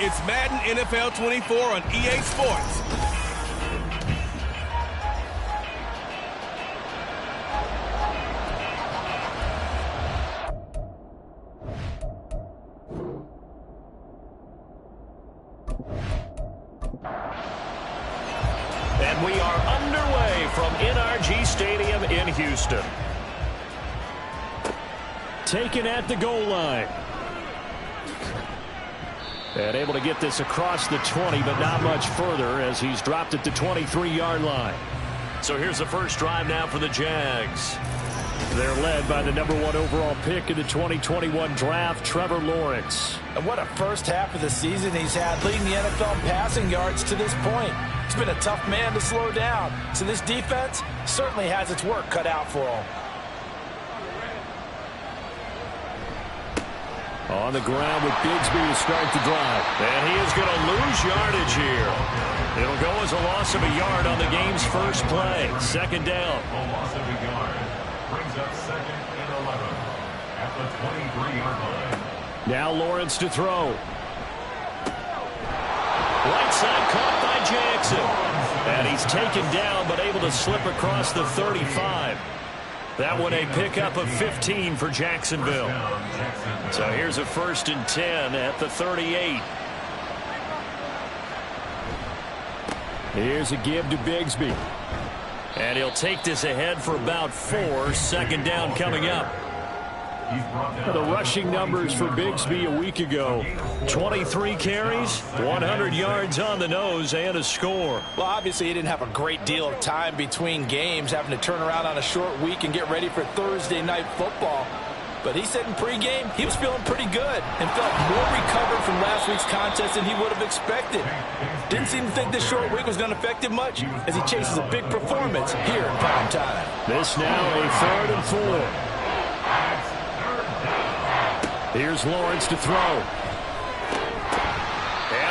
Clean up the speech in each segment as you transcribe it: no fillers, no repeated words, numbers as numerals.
It's Madden NFL 24 on EA Sports. And we are underway from NRG Stadium in Houston. Taken at the goal line. And able to get this across the 20, but not much further as he's dropped at the 23-yard line. So here's the first drive now for the Jags. They're led by the #1 overall pick in the 2021 draft, Trevor Lawrence. And what a first half of the season he's had, leading the NFL in passing yards to this point. He's been a tough man to slow down. So this defense certainly has its work cut out for him. On the ground with Bigsby to start the drive. And he is going to lose yardage here. It'll go as a loss of a yard on the game's first play. Second down. A loss of a yard brings up 2nd and 11 at the 23-yard line. Now Lawrence to throw. Right side caught by Jackson. And he's taken down but able to slip across the 35. That one a pickup of 15 for Jacksonville. So here's a 1st and 10 at the 38. Here's a give to Bigsby. And he'll take this ahead for about 4. Second down coming up. The rushing numbers for Bigsby a week ago. 23 carries, 100 yards on the nose, and a score. Well, obviously he didn't have a great deal of time between games, having to turn around on a short week and get ready for Thursday night football. But he said in pregame he was feeling pretty good and felt more recovered from last week's contest than he would have expected. Didn't seem to think this short week was going to affect him much as he chases a big performance here in prime time. This now a 3rd and 4. Here's Lawrence to throw. And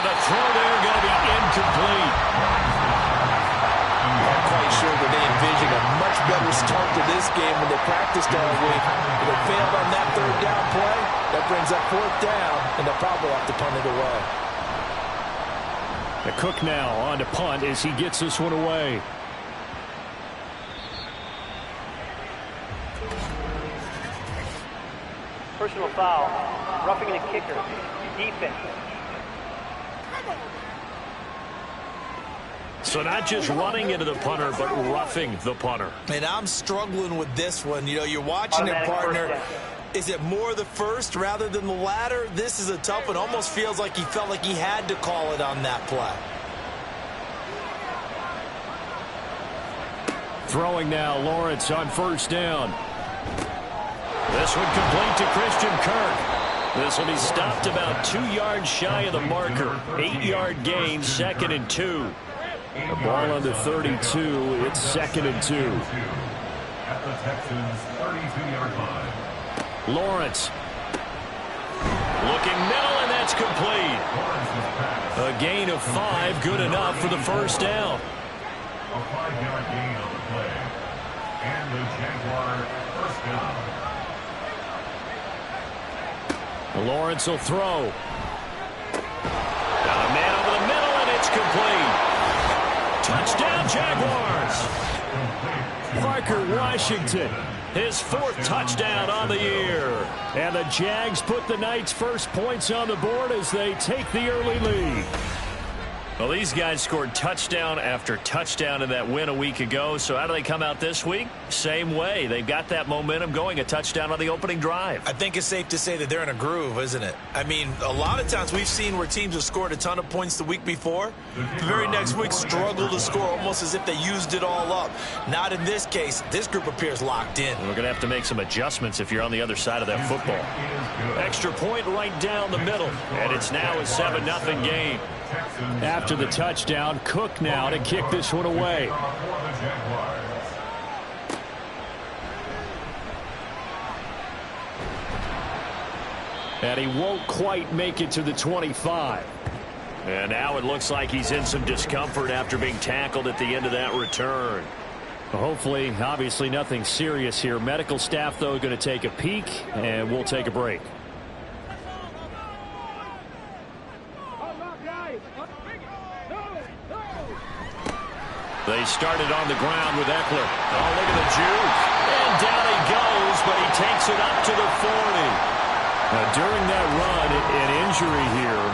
the throw there going to be incomplete. Not quite sure that they envisioned a much better start to this game when they practiced all week. If they failed on that 3rd down play, that brings up 4th down, and they'll probably have to punt it away. The Cook now on to punt as he gets this one away. Personal foul, roughing the kicker, defense. So not just running into the punter, but roughing the punter. And I'm struggling with this one. You know, you're watching it, partner. Is it more the first rather than the latter? This is a tough one. Almost feels like he felt like he had to call it on that play. Throwing now, Lawrence on 1st down. This one complete to Christian Kirk. This will be stopped about 2 yards shy of the marker. 8-yard gain, 2nd and 2. The ball on the 32. It's 2nd and 2. At the Texans' 32-yard line. Lawrence. Looking middle, and that's complete. A gain of 5, good enough for the 1st down. A 5-yard gain on the play. And the Jaguar 1st down. Lawrence will throw. Got a man over the middle, and it's complete. Touchdown, Jaguars. Parker Washington, his 4th touchdown on the year. And the Jags put the Knights' first points on the board as they take the early lead. Well, these guys scored touchdown after touchdown in that win a week ago. So how do they come out this week? Same way. They've got that momentum going, a touchdown on the opening drive. I think it's safe to say that they're in a groove, isn't it? I mean, a lot of times we've seen where teams have scored a ton of points the week before. The very next week struggle to score almost as if they used it all up. Not in this case. This group appears locked in. We're going to have to make some adjustments if you're on the other side of that football. Extra point right down the middle. And it's now a 7-0 game. After the touchdown, Cook now to kick this one away. And he won't quite make it to the 25. And now it looks like he's in some discomfort after being tackled at the end of that return. Hopefully, obviously nothing serious here. Medical staff, though, going to take a peek, and we'll take a break. They started on the ground with Eckler. Oh, look at the juke. And down he goes, but he takes it up to the 40. Now, during that run, an injury here.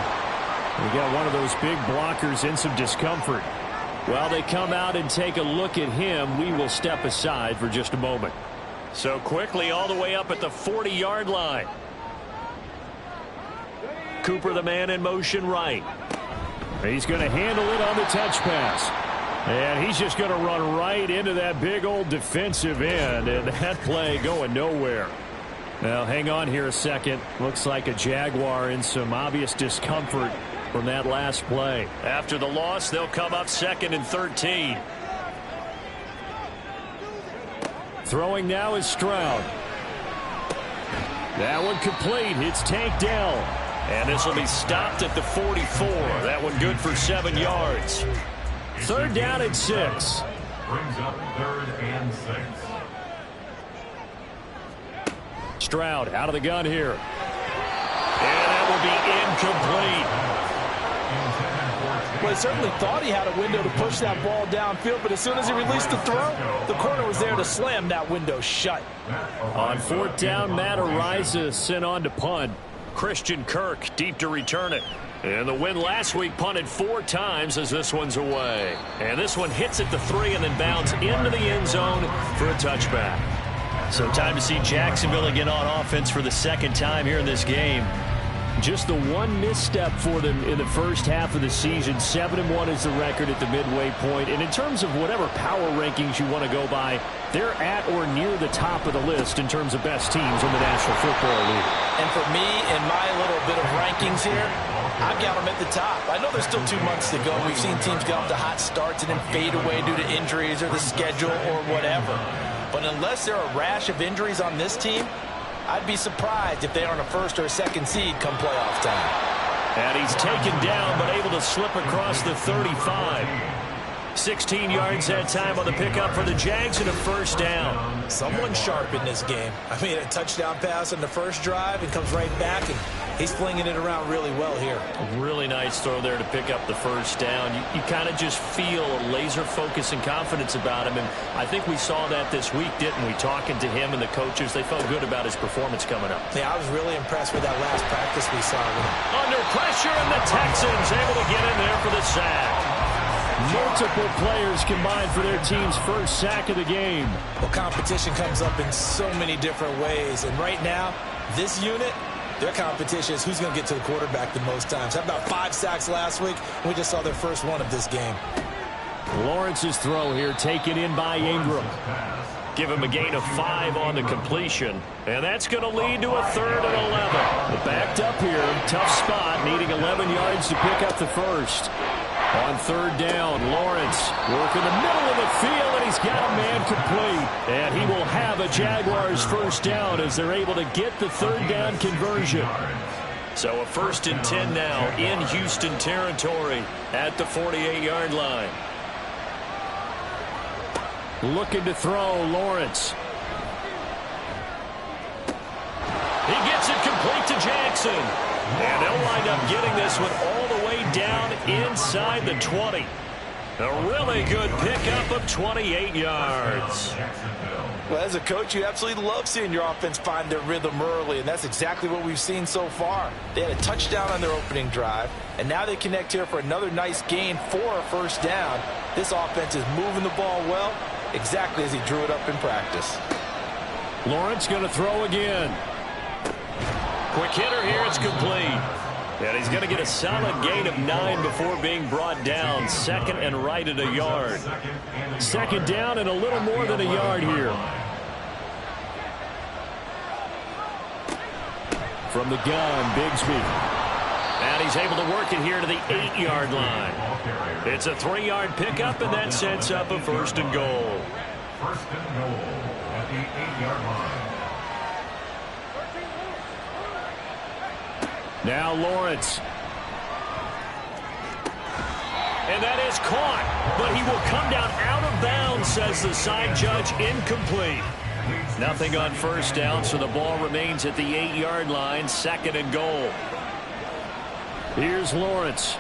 We got one of those big blockers in some discomfort. While they come out and take a look at him, we will step aside for just a moment. So quickly all the way up at the 40-yard line. Cooper, the man in motion right. He's going to handle it on the touch pass. And he's just going to run right into that big old defensive end. And that play going nowhere. Now, hang on here a second. Looks like a Jaguar in some obvious discomfort from that last play. After the loss, they'll come up 2nd and 13. Throwing now is Stroud. That one complete. It's tanked down. And this will be stopped at the 44. That one good for 7 yards. 3rd down and 6. Brings up 3rd and 6. Stroud out of the gun here. And that will be incomplete. Well, he certainly thought he had a window to push that ball downfield, but as soon as he released the throw, the corner was there to slam that window shut. On 4th down, Matt Araiza sent on to punt. Christian Kirk deep to return it. And the win last week punted 4 times as this one's away. And this one hits at the 3 and then bounds into the end zone for a touchback. So time to see Jacksonville again on offense for the 2nd time here in this game. Just the one misstep for them in the first half of the season. 7-1 is the record at the midway point. And in terms of whatever power rankings you want to go by, they're at or near the top of the list in terms of best teams in the National Football League. And for me, in my little bit of rankings here, I've got them at the top. I know there's still 2 months to go. We've seen teams get off to hot starts and then fade away due to injuries or the schedule or whatever. But unless there are a rash of injuries on this team, I'd be surprised if they aren't a 1st or a 2nd seed come playoff time. And he's taken down but able to slip across the 35. 16 yards that time on the pickup for the Jags and a 1st down. Someone sharp in this game. I mean, a touchdown pass on the first drive and comes right back, and he's flinging it around really well here. A really nice throw there to pick up the 1st down. You kind of just feel a laser focus and confidence about him, and I think we saw that this week, didn't we? Talking to him and the coaches, they felt good about his performance coming up. Yeah, I was really impressed with that last practice we saw with him. Under pressure, and the Texans able to get in there for the sack. Multiple players combined for their team's 1st sack of the game. Well, competition comes up in so many different ways, and right now, this unit, their competition is who's going to get to the quarterback the most times. How about 5 sacks last week? We just saw their first one of this game. Lawrence's throw here taken in by Ingram. Give him a gain of 5 on the completion. And that's going to lead to a 3rd and 11. But backed up here, tough spot, needing 11 yards to pick up the 1st. On 3rd down, Lawrence working the middle of the field, and he's got a man complete. And he will have a Jaguars 1st down as they're able to get the 3rd down conversion. So a 1st and 10 now in Houston territory at the 48-yard line. Looking to throw, Lawrence. He gets it complete to Jackson. And they'll wind up getting this one all the way down inside the 20. A really good pickup of 28 yards. Well, as a coach, you absolutely love seeing your offense find their rhythm early, and that's exactly what we've seen so far. They had a touchdown on their opening drive, and now they connect here for another nice gain for a 1st down. This offense is moving the ball well, exactly as he drew it up in practice. Lawrence going to throw again. Quick hitter here, it's complete. And he's going to get a solid gain of 9 before being brought down. 2nd and right at a yard. 2nd down and a little more than a yard here. From the gun, Bigsby. And he's able to work it here to the 8-yard line. It's a 3-yard pickup, and that sets up a 1st and goal. 1st and goal at the 8-yard line. Now Lawrence. And that is caught, but he will come down out of bounds, says the side judge. Incomplete. Nothing on 1st down, so the ball remains at the 8-yard line. 2nd and goal. Here's Lawrence.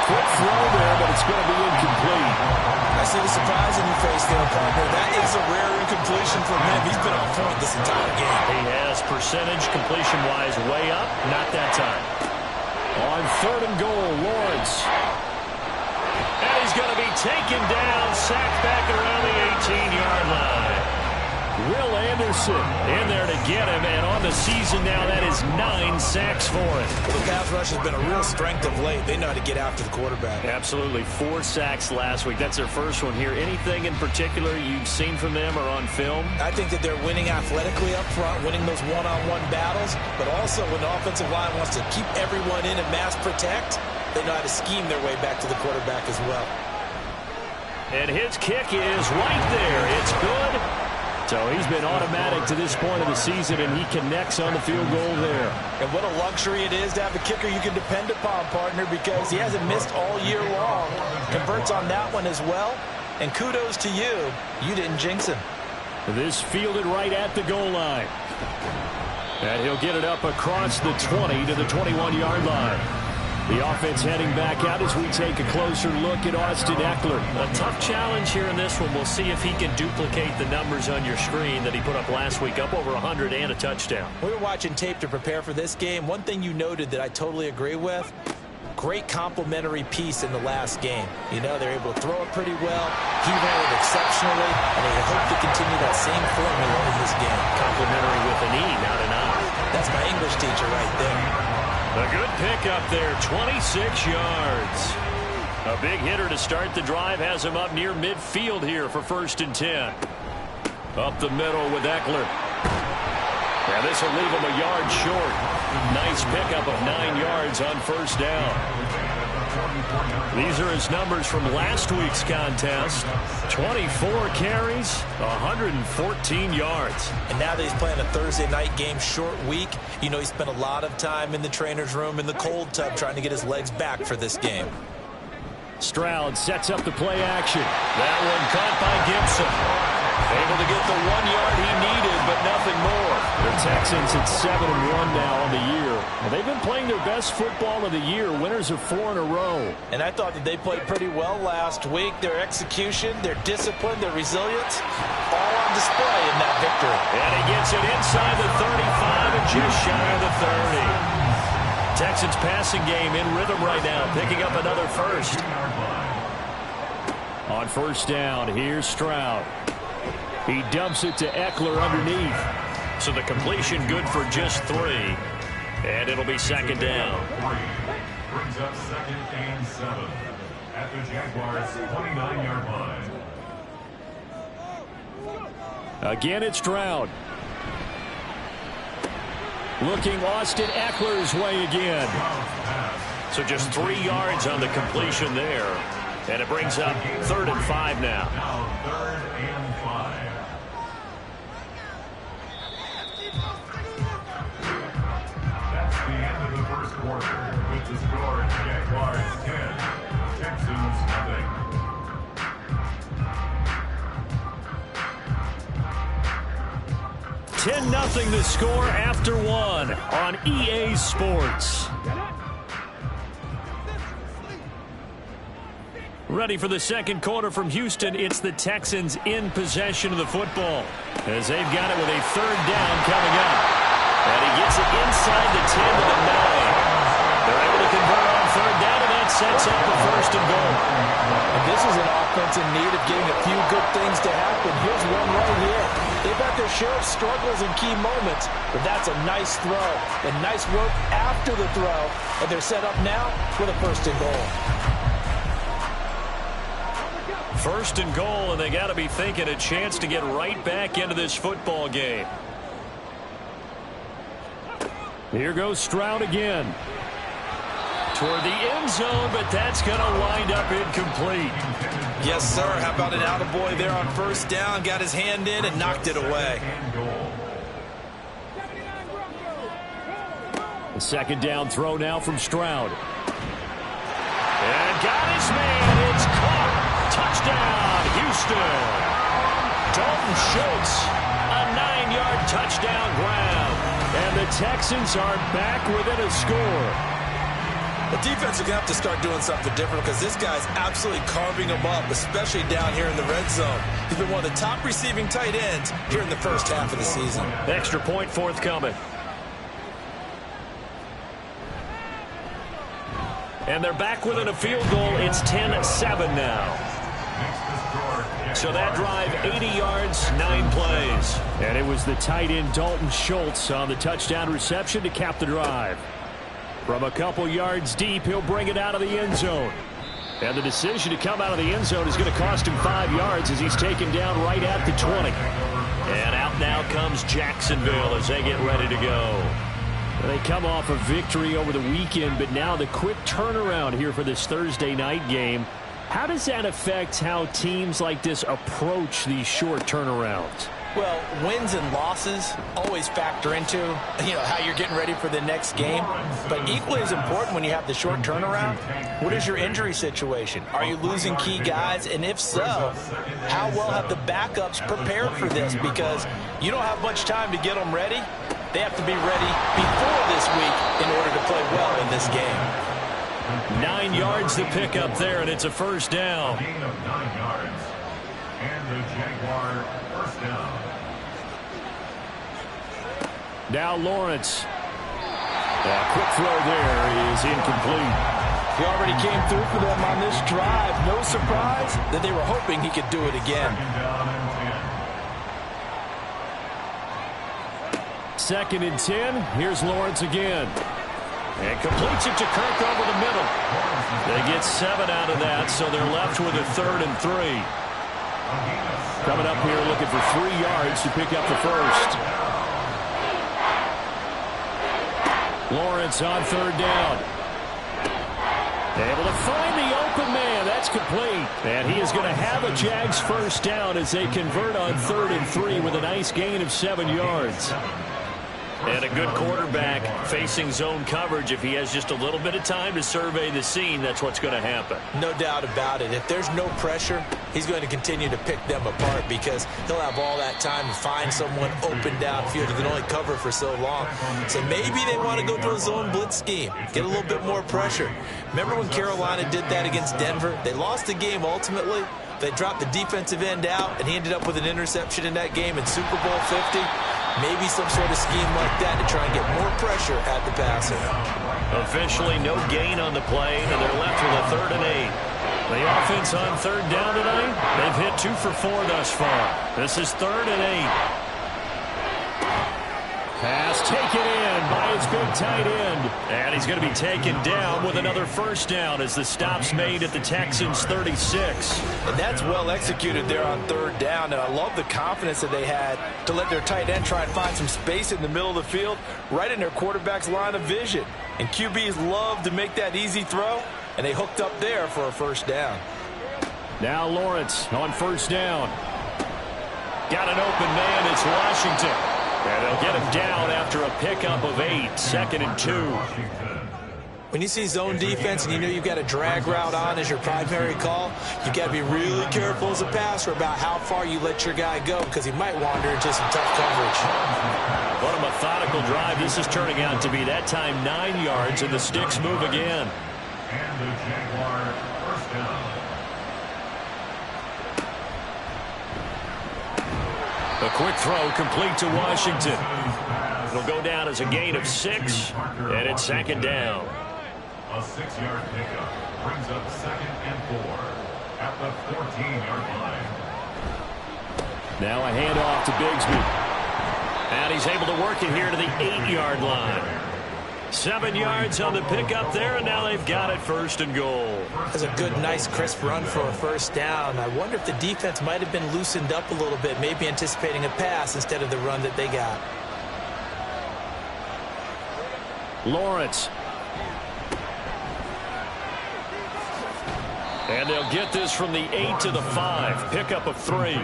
Quick throw there, but it's going to be incomplete. I see the surprise in your face there, partner. That is a rare incompletion from him. He's been on point this entire game. He has percentage completion-wise way up. Not that time. On 3rd and goal, Lawrence. And he's going to be taken down, sacked back around the 18-yard line. Will Anderson in there to get him, and on the season now, that is 9 sacks for him. Well, the pass rush has been a real strength of late. They know how to get after the quarterback. Absolutely. 4 sacks last week. That's their first one here. Anything in particular you've seen from them or on film? I think that they're winning athletically up front, winning those one-on-one battles, but also when the offensive line wants to keep everyone in and mass protect, they know how to scheme their way back to the quarterback as well. And his kick is right there. It's good. So he's been automatic to this point of the season, and he connects on the field goal there. And what a luxury it is to have a kicker you can depend upon, partner, because he hasn't missed all year long. Converts on that one as well. And kudos to you. You didn't jinx him. This fielded right at the goal line. And he'll get it up across the 20 to the 21-yard line. The offense heading back out as we take a closer look at Austin Ekeler. A tough challenge here in this one. We'll see if he can duplicate the numbers on your screen that he put up last week, up over 100 and a touchdown. We were watching tape to prepare for this game. One thing you noted that I totally agree with, great complementary piece in the last game. You know, they're able to throw it pretty well. He ran it exceptionally, and they hope to continue that same formula in this game. Complimentary with an E, not an I. That's my English teacher right there. A good pickup there, 26 yards. A big hitter to start the drive has him up near midfield here for 1st and 10. Up the middle with Ekeler. And this will leave him a yard short. Nice pickup of 9 yards on 1st down. These are his numbers from last week's contest. 24 carries, 114 yards. And now that he's playing a Thursday night game, short week, you know he spent a lot of time in the trainer's room in the cold tub trying to get his legs back for this game. Stroud sets up the play action. That one caught by Gibson. Able to get the 1 yard he needed, but nothing more. The Texans at 7-1 now on the year. Well, they've been playing their best football of the year. Winners of 4 in a row. And I thought that they played pretty well last week. Their execution, their discipline, their resilience, all on display in that victory. And he gets it inside the 35 and just shy of the 30. Texans passing game in rhythm right now, picking up another first. On 1st down, here's Stroud. He dumps it to Ekeler underneath. So the completion good for just 3. And it'll be 2nd down. Brings up 2nd and 7 at the Jaguars' 29-yard line. Again, it's Stroud. Looking Austin Eckler's way again. So just 3 yards on the completion there. And it brings up 3rd and 5 now. Now 3rd and 5. That's the end of the first quarter. With the score, Jaguars 10, Texans nothing. $10-0 the score after 1 on EA Sports. Ready for the second quarter from Houston. It's the Texans in possession of the football as they've got it with a 3rd down coming up. And he gets it inside the 10 to the 9. They're able to convert on 3rd down, and that sets up the 1st and goal. And this is an offense in need of getting a few good things to happen. Here's one right here. They've had their share of struggles in key moments, but that's a nice throw and nice work after the throw. And they're set up now with a 1st and goal. 1st and goal, and they got to be thinking a chance to get right back into this football game. Here goes Stroud again. Toward the end zone, but that's going to wind up incomplete. Yes, sir. How about an attaboy there on 1st down? Got his hand in and knocked it away. The 2nd down throw now from Stroud. And got his man. It's caught. Touchdown, Houston. Dalton Schultz, a 9-yard touchdown grab. And the Texans are back within a score. The defense is going to have to start doing something different because this guy's absolutely carving them up, especially down here in the red zone. He's been one of the top receiving tight ends here in the first half of the season. Extra point forthcoming. And they're back within a field goal. It's 10-7 now. So that drive, 80 yards, 9 plays. And it was the tight end Dalton Schultz on the touchdown reception to cap the drive. From a couple yards deep, he'll bring it out of the end zone. And the decision to come out of the end zone is going to cost him 5 yards as he's taken down right at the 20. And out now comes Jacksonville as they get ready to go. They come off a victory over the weekend, but now the quick turnaround here for this Thursday night game. How does that affect how teams like this approach these short turnarounds? Well, wins and losses always factor into, how you're getting ready for the next game. But equally as important when you have the short turnaround, what is your injury situation? Are you losing key guys? And if so, how well have the backups prepared for this? Because you don't have much time to get them ready. They have to be ready before this week in order to play well in this game. 9 yards to pick up there, and it's a first down. Gain of 9 yards. And the Jaguar first down. Now Lawrence. A quick throw there is incomplete. He already came through for them on this drive. No surprise that they were hoping he could do it again. Second and 10. Here's Lawrence again. And completes it to Kirk over the middle. They get 7 out of that, so they're left with a 3rd and 3. Coming up here looking for 3 yards to pick up the first. Lawrence on 3rd down. Able to find the open man. That's complete. And he is going to have a Jags first down as they convert on 3rd and 3 with a nice gain of 7 yards. And a good quarterback facing zone coverage. If he has just a little bit of time to survey the scene, that's what's going to happen. No doubt about it. If there's no pressure, he's going to continue to pick them apart because he'll have all that time to find someone open downfield. He can only cover for so long. So maybe they want to go to a zone blitz scheme, get a little bit more pressure. Remember when Carolina did that against Denver? They lost the game ultimately. They dropped the defensive end out, and he ended up with an interception in that game in Super Bowl 50. Maybe some sort of scheme like that to try and get more pressure at the passer. Officially no gain on the play, and they're left with a 3rd and 8. The offense on 3rd down tonight, they've hit 2 for 4 thus far. This is 3rd and 8. Pass taken in by his big tight end. And he's going to be taken down with another first down as the stop's made at the Texans' 36. And that's well executed there on 3rd down. And I love the confidence that they had to let their tight end try and find some space in the middle of the field, right in their quarterback's line of vision. And QBs love to make that easy throw, and they hooked up there for a first down. Now Lawrence on 1st down. Got an open man. It's Washington. And they'll get him down after a pickup of 8, 2nd and 2. When you see zone defense and you know you've got a drag route on as your primary call, you've got to be really careful as a passer about how far you let your guy go because he might wander into some tough coverage. What a methodical drive this is turning out to be. That time 9 yards, and the sticks move again. And the Jaguar first down. A quick throw complete to Washington. It'll go down as a gain of 6, and it's 2nd down. A 6-yard pickup brings up 2nd and 4 at the 14-yard line. Now a handoff to Bigsby. And he's able to work it here to the 8-yard line. 7 yards on the pickup there, and now they've got it 1st and goal. That's a good, nice, crisp run for a first down. I wonder if the defense might have been loosened up a little bit, maybe anticipating a pass instead of the run that they got. Lawrence. And they'll get this from the 8 to the 5. Pickup of 3.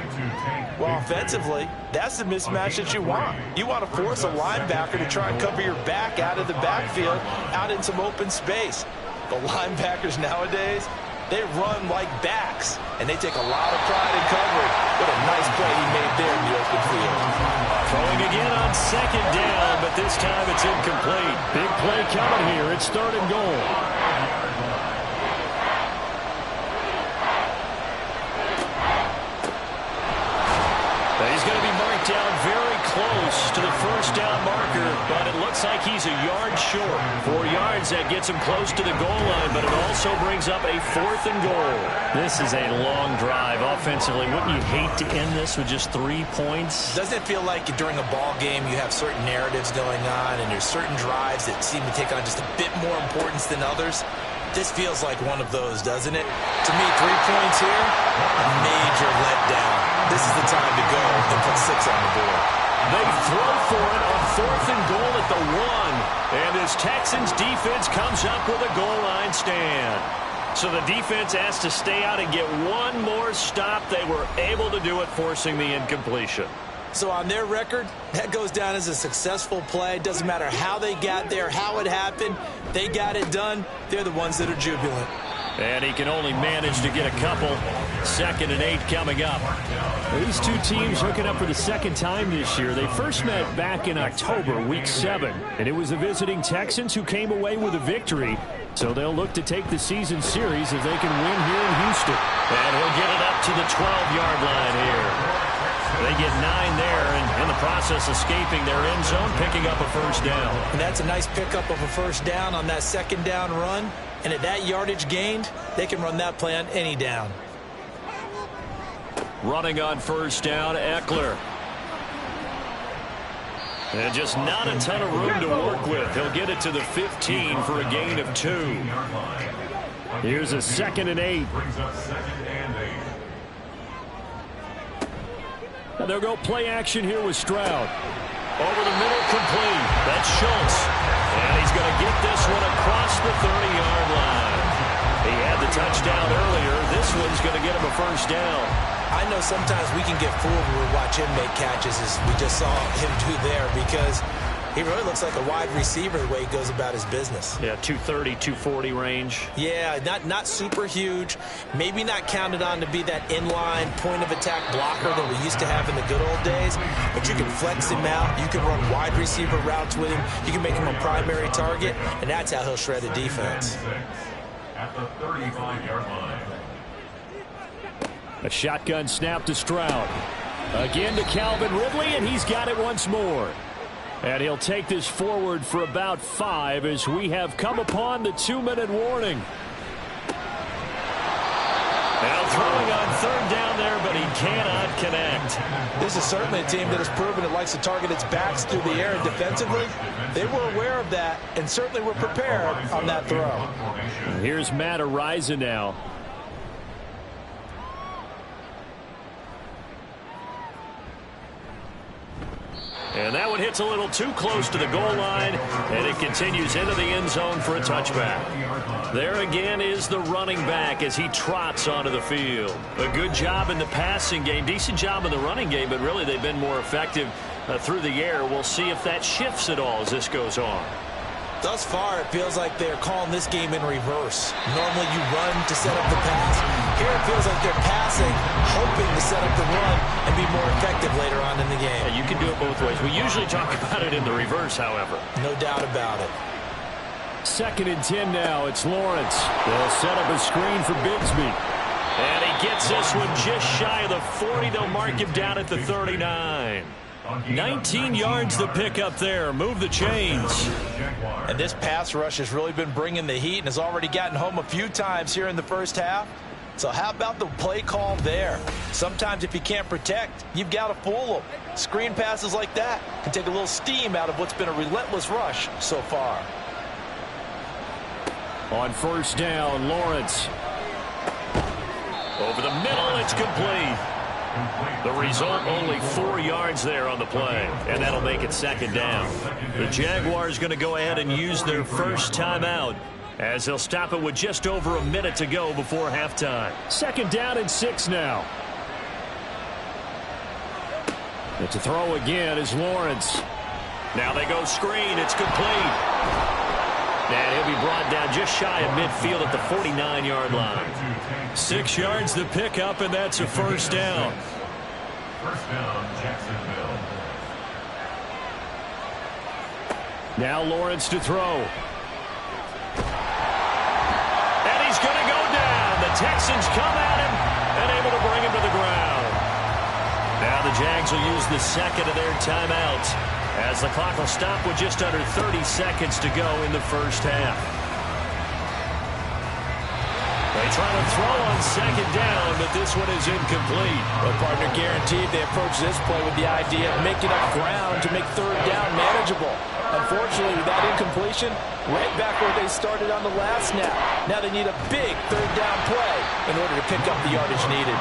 Well, offensively, that's the mismatch that you want. You want to force a linebacker to try and cover your back out of the backfield, out in some open space. The linebackers nowadays, they run like backs, and they take a lot of pride in coverage. What a nice play he made there in the open field. Throwing again on 2nd down, but this time it's incomplete. Big play coming here. It's 3rd and goal. like he's a yard short. 4 yards, that gets him close to the goal line, but it also brings up a 4th and goal. This is a long drive offensively. Wouldn't you hate to end this with just 3 points? Doesn't it feel like during a ball game you have certain narratives going on and there's certain drives that seem to take on just a bit more importance than others? This feels like one of those, doesn't it? To me, 3 points here, a major letdown. This is the time to go and put 6 on the board. They throw for it on 4th and goal at the 1. And this Texans defense comes up with a goal line stand. So the defense has to stay out and get one more stop. They were able to do it, forcing the incompletion. So on their record, that goes down as a successful play. Doesn't matter how they got there, how it happened. They got it done. They're the ones that are jubilant. And he can only manage to get a couple. 2nd and 8 coming up. These two teams hooking up for the second time this year. They first met back in October, week 7. And it was the visiting Texans who came away with a victory. So they'll look to take the season series if they can win here in Houston. And he'll get it up to the 12-yard line here. They get 9 there, and in the process escaping their end zone, picking up a first down. And that's a nice pickup of a first down on that 2nd down run. And at that yardage gained, they can run that play on any down. Running on first down, Eckler. And just not a ton of room to work with. He'll get it to the 15 for a gain of 2. Here's a 2nd and 8. And they'll go play action here with Stroud. Over the middle, complete. That's Schultz. And he's going to get this one across the 30-yard line. He had the touchdown earlier. This one's going to get him a first down. I know sometimes we can get fooled when we watch him make catches, as we just saw him do there, because he really looks like a wide receiver the way he goes about his business. Yeah, 230, 240 range. Yeah, not super huge. Maybe not counted on to be that inline point-of-attack blocker that we used to have in the good old days. But you can flex him out. You can run wide receiver routes with him. You can make him a primary target, and that's how he'll shred a defense. At the 35-yard line. A shotgun snap to Stroud. Again to Calvin Ridley, and he's got it once more. And he'll take this forward for about 5 as we have come upon the 2-minute warning. Now throwing on 3rd down there, but he cannot connect. This is certainly a team that has proven it likes to target its backs through the air, and defensively, they were aware of that and certainly were prepared on that throw. Here's Matt Ariza now. And that one hits a little too close to the goal line, and it continues into the end zone for a touchback. There again is the running back as he trots onto the field. A good job in the passing game, decent job in the running game, but really they've been more effective through the air. We'll see if that shifts at all as this goes on. Thus far, it feels like they're calling this game in reverse. Normally you run to set up the pass. Here it feels like they're passing, hoping to set up the run and be more effective later on in the game. Yeah, you can do it both ways. We usually talk about it in the reverse, however. No doubt about it. 2nd and 10 now. It's Lawrence. They'll set up a screen for Bigsby. And he gets this one just shy of the 40. They'll mark him down at the 39. 19 yards to pick up there. Move the chains. And this pass rush has really been bringing the heat and has already gotten home a few times here in the first half. So how about the play call there? Sometimes if you can't protect, you've got to fool them. Screen passes like that can take a little steam out of what's been a relentless rush so far. On first down, Lawrence. Over the middle, it's complete. The result, only 4 yards there on the play, and that'll make it 2nd down. The Jaguars going to go ahead and use their first timeout as they'll stop it with just over a minute to go before halftime. 2nd down and 6 now. And to throw again is Lawrence. Now they go screen. It's complete. And he'll be brought down just shy of midfield at the 49-yard line. 6 yards to pick up, and that's a first down. First down, Jacksonville. Now Lawrence to throw. And he's going to go down. The Texans come at him and able to bring him to the ground. Now the Jags will use the 2nd of their timeouts. as the clock will stop with just under 30 seconds to go in the first half. They try to throw on second down, but this one is incomplete. Well, partner, guaranteed they approach this play with the idea of making up ground to make third down manageable. Unfortunately, with that incompletion, right back where they started on the last snap. Now they need a big third down play in order to pick up the yardage needed.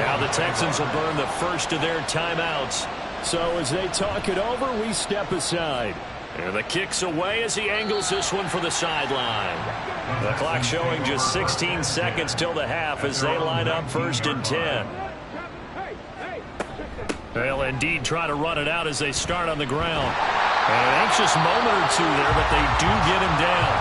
Now the Texans will burn the first of their timeouts. So as they talk it over, we step aside. And the kick's away as he angles this one for the sideline. The clock showing just 16 seconds till the half as they line up 1st and 10. They'll indeed try to run it out as they start on the ground. An anxious moment or two there, but they do get him down.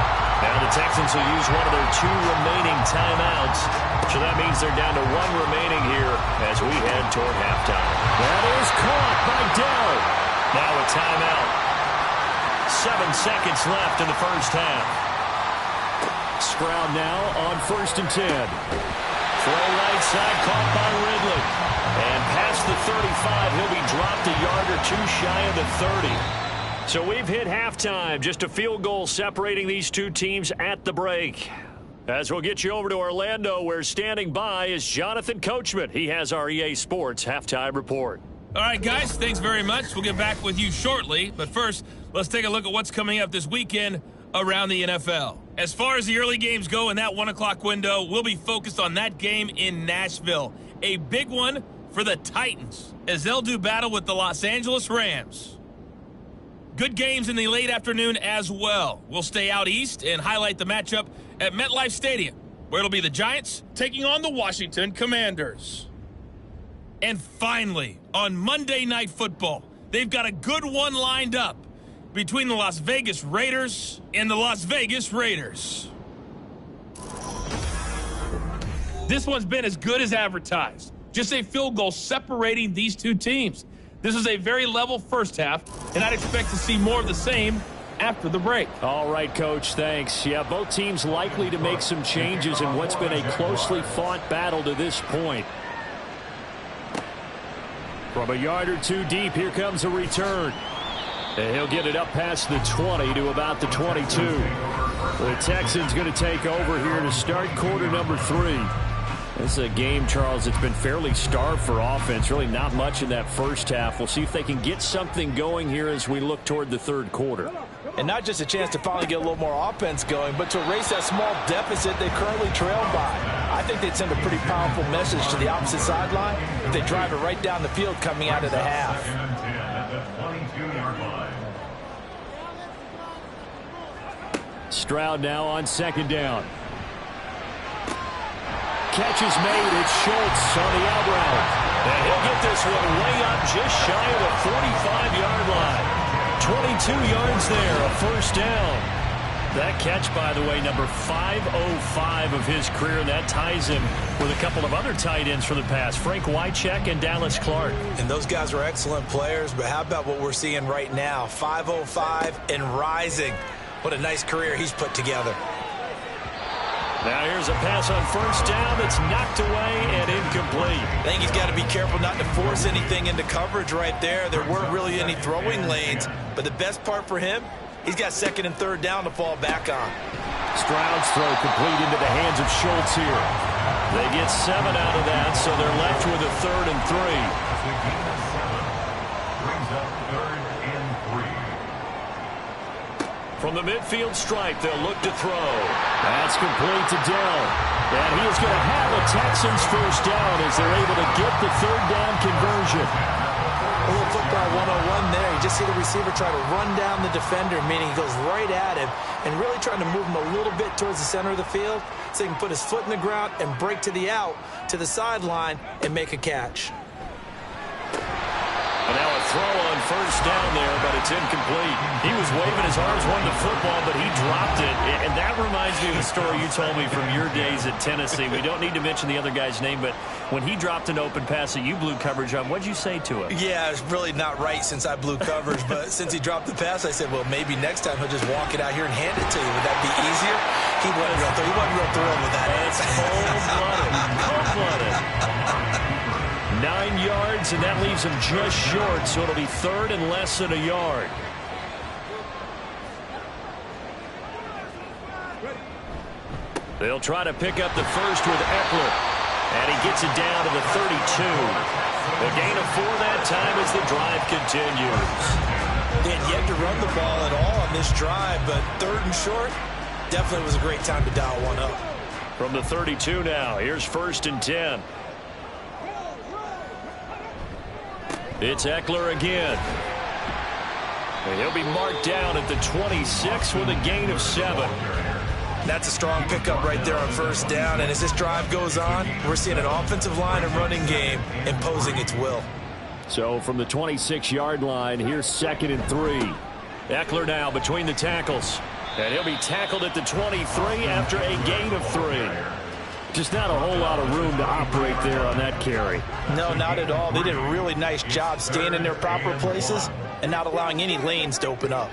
Now the Texans will use one of their 2 remaining timeouts. So that means they're down to 1 remaining here as we head toward halftime. That is caught by Dell. Now a timeout. 7 seconds left in the first half. Stroud now on 1st and 10. Throw right side, caught by Ridley. And past the 35, he'll be dropped a yard or 2 shy of the 30. So we've hit halftime. Just a field goal separating these 2 teams at the break. As we'll get you over to Orlando, where standing by is Jonathan Coachman. He has our EA Sports halftime report. All right, guys, thanks very much. We'll get back with you shortly. But first, let's take a look at what's coming up this weekend around the NFL. As far as the early games go in that 1 o'clock window, we'll be focused on that game in Nashville. A big one for the Titans as they'll do battle with the Los Angeles Rams. Good games in the late afternoon as well. We'll stay out east and highlight the matchup at MetLife Stadium, where it'll be the Giants taking on the Washington Commanders. And finally, on Monday Night Football, they've got a good one lined up between the Las Vegas Raiders and the Las Vegas Raiders. This one's been as good as advertised. Just a field goal separating these 2 teams. This is a very level first half, and I'd expect to see more of the same after the break. All right, Coach, thanks. Yeah, both teams likely to make some changes in what's been a closely fought battle to this point. From a yard or 2 deep, here comes a return. And he'll get it up past the 20 to about the 22. The Texans going to take over here to start quarter number 3. This is a game, Charles, that's been fairly starved for offense. Really not much in that first half. We'll see if they can get something going here as we look toward the 3rd quarter. And not just a chance to finally get a little more offense going, but to erase that small deficit they currently trail by. I think they'd send a pretty powerful message to the opposite sideline if they drive it right down the field coming out of the half. Stroud now on 2nd down. Catch is made. It's Schultz on the out route. And he'll get this one way up just shy of the 45-yard line. 22 yards there, a first down. That catch, by the way, number 505 of his career. That ties him with a couple of other tight ends for the past, Frank Wycheck and Dallas Clark. And those guys are excellent players, but how about what we're seeing right now? 505 and rising. What a nice career he's put together. Now here's a pass on first down that's knocked away and incomplete. I think he's got to be careful not to force anything into coverage right there. There weren't really any throwing lanes, but the best part for him, he's got 2nd and 3rd down to fall back on. Stroud's throw complete into the hands of Schultz here. They get 7 out of that, so they're left with a 3rd and 3. Brings up 3rd and 3. From the midfield stripe, they'll look to throw. That's complete to Dell. And he is going to have a Texans first down as they're able to get the 3rd down conversion. A little football 101 there. You just see the receiver try to run down the defender, meaning he goes right at him and really trying to move him a little bit towards the center of the field so he can put his foot in the ground and break to the out, to the sideline, and make a catch. And now a throw on first down there, but it's incomplete. He was waving his arms, wanting the football, but he dropped it. And that reminds me of the story you told me from your days at Tennessee. We don't need to mention the other guy's name, but when he dropped an open pass that you blew coverage on, what'd you say to him? Yeah, it's really not right since I blew coverage, but since he dropped the pass, I said, well, maybe next time he'll just walk it out here and hand it to you. Would that be easier? He wasn't real thrilled with that. It's cold-blooded. Cold-blooded. 9 yards, and that leaves him just short, so it'll be third and less than a yard. They'll try to pick up the first with Eckler, and he gets it down to the 32. A gain of 4 that time as the drive continues. They had yet to run the ball at all on this drive, but third and short, definitely was a great time to dial one up. From the 32 now, here's 1st and 10. It's Eckler again. And he'll be marked down at the 26 with a gain of 7. That's a strong pickup right there on 1st down, and as this drive goes on, we're seeing an offensive line and running game imposing its will. So from the 26-yard line, here's 2nd and 3. Eckler now between the tackles. And he'll be tackled at the 23 after a gain of 3. Just not a whole lot of room to operate there on that carry. No, not at all. They did a really nice job staying in their proper places and not allowing any lanes to open up.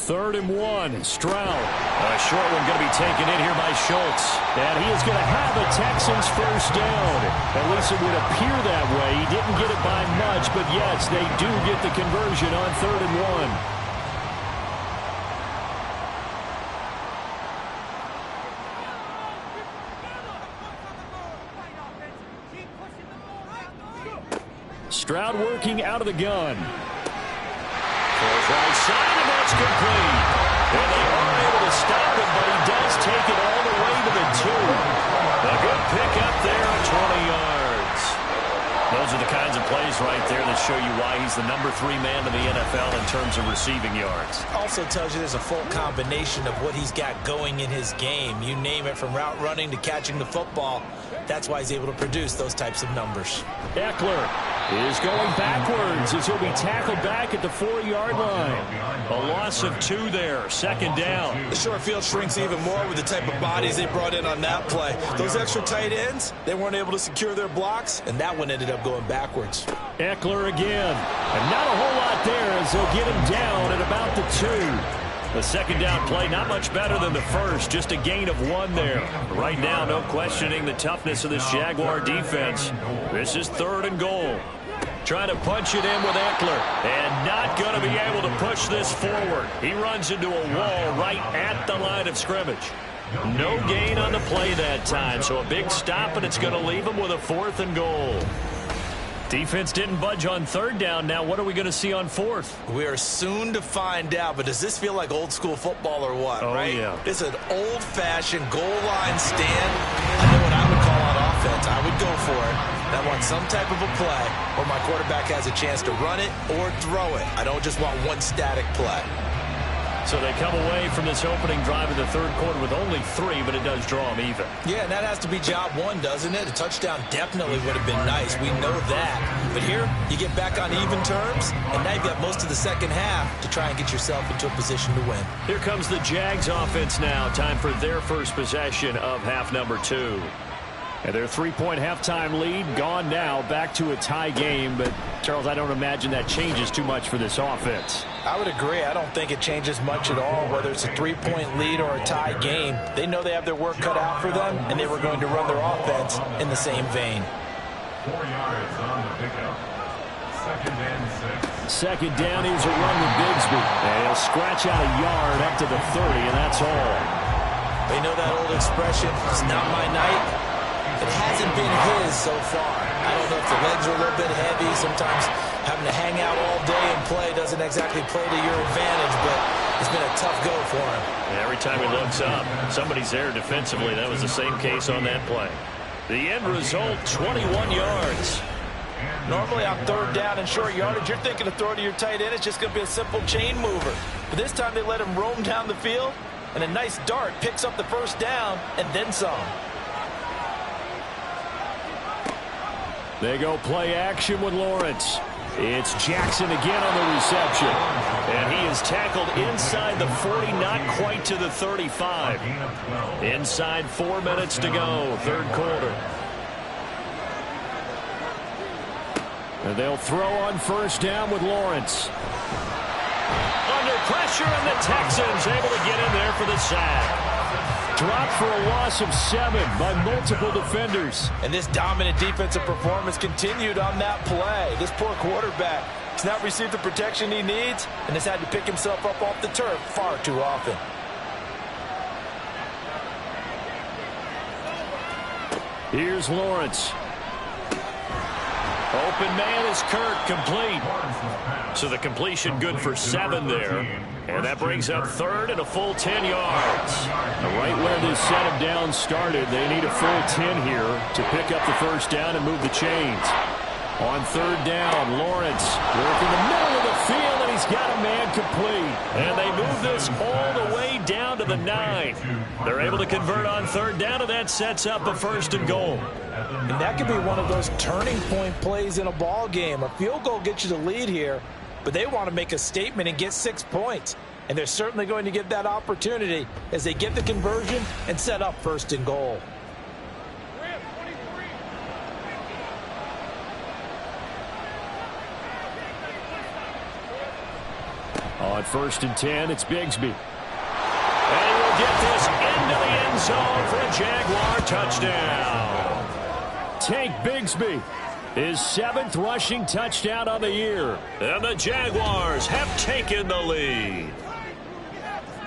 3rd and 1, Stroud. A short one going to be taken in here by Schultz. And he is going to have a Texans first down. At least it would appear that way. He didn't get it by much, but yes, they do get the conversion on 3rd and 1. Stroud working out of the gun. Throws right side, and that's complete. And they are able to stop it, but he does take it all the way to the 2. A good pickup there at 20 yards. Those are the kinds of plays right there that show you why he's the number 3 man in the NFL in terms of receiving yards. Also tells you there's a full combination of what he's got going in his game. You name it, from route running to catching the football. That's why he's able to produce those types of numbers. Eckler is going backwards as he'll be tackled back at the 4-yard line. A loss of 2 there, 2nd down. The short field shrinks even more with the type of bodies they brought in on that play. Those extra tight ends, they weren't able to secure their blocks, and that one ended up going backwards. Eckler again. And not a whole lot there as they'll get him down at about the 2. The 2nd down play, not much better than the first, just a gain of 1 there. Right now, no questioning the toughness of this Jaguar defense. This is 3rd and goal. Trying to punch it in with Eckler, and not going to be able to push this forward. He runs into a wall right at the line of scrimmage. No gain on the play that time, so a big stop, and it's going to leave him with a 4th and goal. Defense didn't budge on 3rd down. Now what are we going to see on 4th? We are soon to find out, but does this feel like old school football or what, right? Yeah. It's an old-fashioned goal line stand. I know what I would call on offense. I would go for it. I want some type of a play where my quarterback has a chance to run it or throw it. I don't just want one static play. So they come away from this opening drive in the 3rd quarter with only 3, but it does draw them even. Yeah, and that has to be job 1, doesn't it? A touchdown definitely would have been nice. We know that. But here, you get back on even terms, and now you've got most of the 2nd half to try and get yourself into a position to win. Here comes the Jags offense now. Time for their first possession of half number 2. And their 3-point halftime lead gone now, back to a tie game. But, Charles, I don't imagine that changes too much for this offense. I would agree. I don't think it changes much at all, whether it's a 3-point lead or a tie game. They know they have their work cut out for them, and they were going to run their offense in the same vein. 4 yards on the pickup. 2nd and 6. 2nd down, here's a run with Bigsby. And he'll scratch out a yard up to the 30, and that's all. They know that old expression, it's not my night. It hasn't been his so far. I don't know if the legs are a little bit heavy. Sometimes having to hang out all day and play doesn't exactly play to your advantage, but it's been a tough go for him. And every time he looks up, somebody's there defensively. That was the same case on that play. The end result, 21 yards. Normally on 3rd down and short yardage, you're thinking to throw to your tight end. It's just going to be a simple chain mover. But this time they let him roam down the field, and a nice dart picks up the 1st down and then some. They go play action with Lawrence. It's Jackson again on the reception. And he is tackled inside the 40, not quite to the 35. Inside 4 minutes to go, 3rd quarter. And they'll throw on 1st down with Lawrence. Under pressure, and the Texans able to get in there for the sack. Dropped for a loss of 7 by multiple defenders. And this dominant defensive performance continued on that play. This poor quarterback has not received the protection he needs and has had to pick himself up off the turf far too often. Here's Lawrence. Open man is Kirk, complete. So the completion good for 7 there. And that brings up third and a full 10 yards. Now right where this set of downs started, they need a full 10 here to pick up the first down and move the chains. On third down, Lawrence working the middle of the field, and he's got a man complete. And they move this all the way down to the 9. They're able to convert on third down, and that sets up a first and goal. And that could be one of those turning point plays in a ball game. A field goal gets you the lead here, but they want to make a statement and get 6 points. And they're certainly going to get that opportunity as they get the conversion and set up first and goal. On first and 10, it's Bigsby. And he will get this into the end zone for a Jaguar touchdown. Tank Bigsby, his 7th rushing touchdown on the year. And the Jaguars have taken the lead.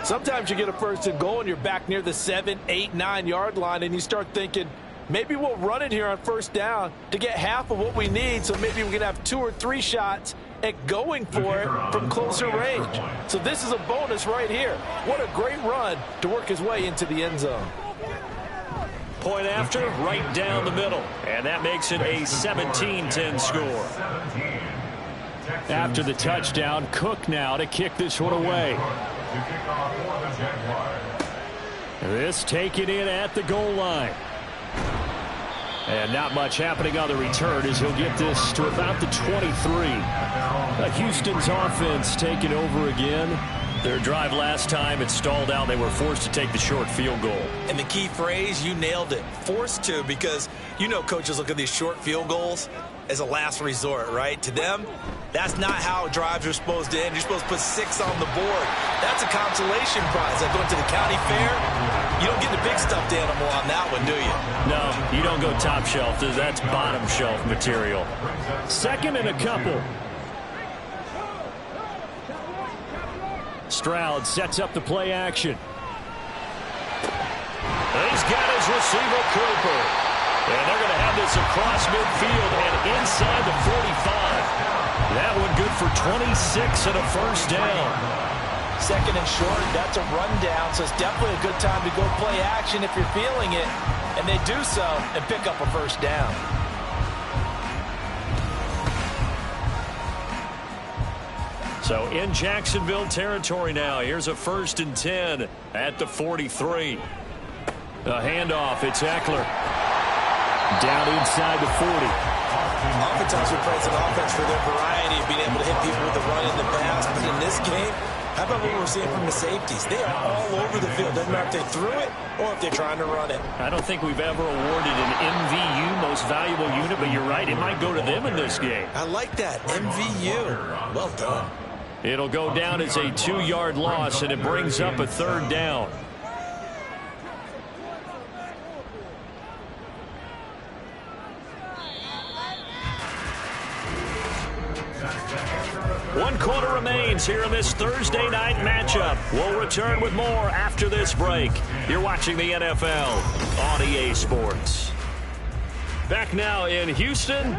Sometimes you get a first and goal and you're back near the 7, 8, 9 yard line and you start thinking, maybe we'll run it here on first down to get half of what we need, so maybe we can have 2 or 3 shots at going for it from closer range. So this is a bonus right here. What a great run to work his way into the end zone. Point after, right down the middle. And that makes it a 17-10 score. After the touchdown, Cook now to kick this one away. This taken in at the goal line. And not much happening on the return as he'll get this to about the 23. Houston's offense taking over again. Their drive last time, it stalled out. They were forced to take the short field goal. And the key phrase, you nailed it, forced to, because you know coaches look at these short field goals as a last resort, right? To them, that's not how drives are supposed to end. You're supposed to put 6 on the board. That's a consolation prize. Like going to the county fair, you don't get the big stuffed animal on that one, do you? No, you don't go top shelf. That's bottom shelf material. Second and a couple. Stroud sets up the play action. He's got his receiver, Cooper. And they're going to have this across midfield and inside the 45. That one good for 26 and a first down. Second and short, that's a rundown, so it's definitely a good time to go play action if you're feeling it. And they do so and pick up a first down. So in Jacksonville territory now. Here's a first and 10 at the 43. A handoff. It's Eckler. Down inside the 40. Oftentimes we praise an offense for their variety of being able to hit people with the run in the pass. But in this game, how about what we're seeing from the safeties? They are all over the field. Doesn't matter if they threw it or if they're trying to run it. I don't think we've ever awarded an MVU, most valuable unit, but you're right. It might go to them in this game. I like that. MVU. Well done. It'll go down as a 2-yard loss, and it brings up a third down. One quarter remains here in this Thursday night matchup. We'll return with more after this break. You're watching the NFL on EA Sports. Back now in Houston.